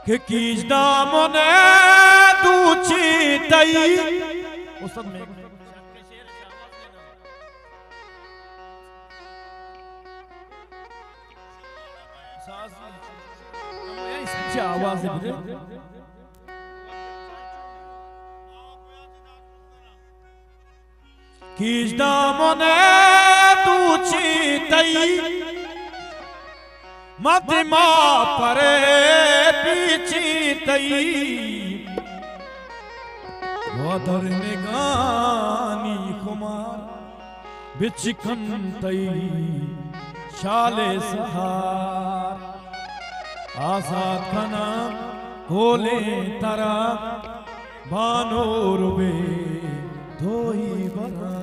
कि कीज दामने दूची तई उस्ताद में आवाज है कीज दामने दूची तई मध्यमा परे पीछी तई वदर निगानी कुमार बिचकन तई शाले सहार आजाद खना कोले तरा बानोर बे धोई बना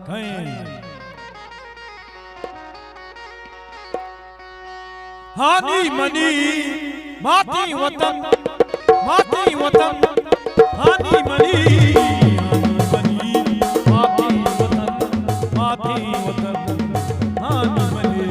कहीं हानी मनी माती वतन हानी मनी माती वतन हानी मनी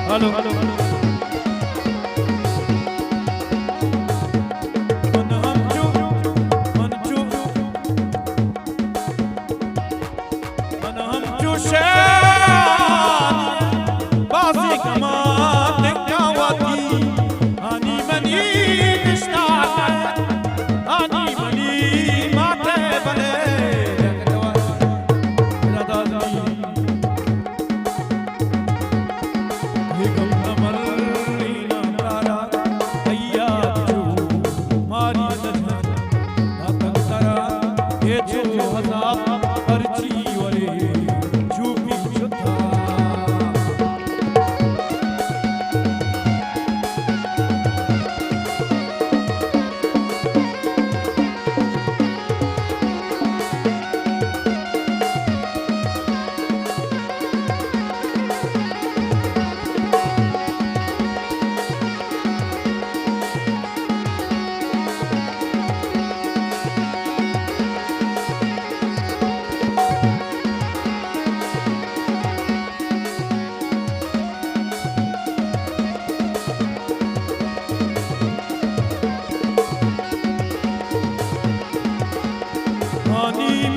हेलो हेलो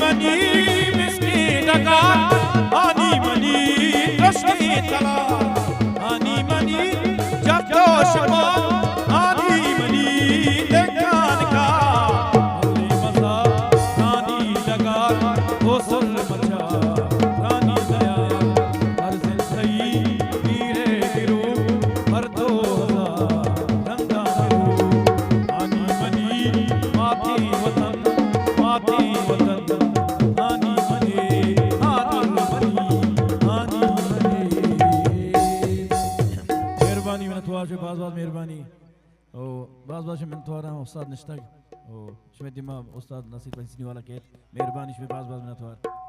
मनी मिस्की डका आनी मनी रश्मी तला आनी मनी जतो शमा आनी मनी देखान का अली मजा रानी लगा होसल मचा रानी दया हर से सही हीरे गिरो हर दो रंगा आनी मनी माती वतन बाज मेहरबानी ओ बाज मैं थोड़ा उस्ताद निश्ता ओ शमे दिमा उस्ताद नसीब सिनी वाला के मेहरबानी शमे बाज मैं थोड़ा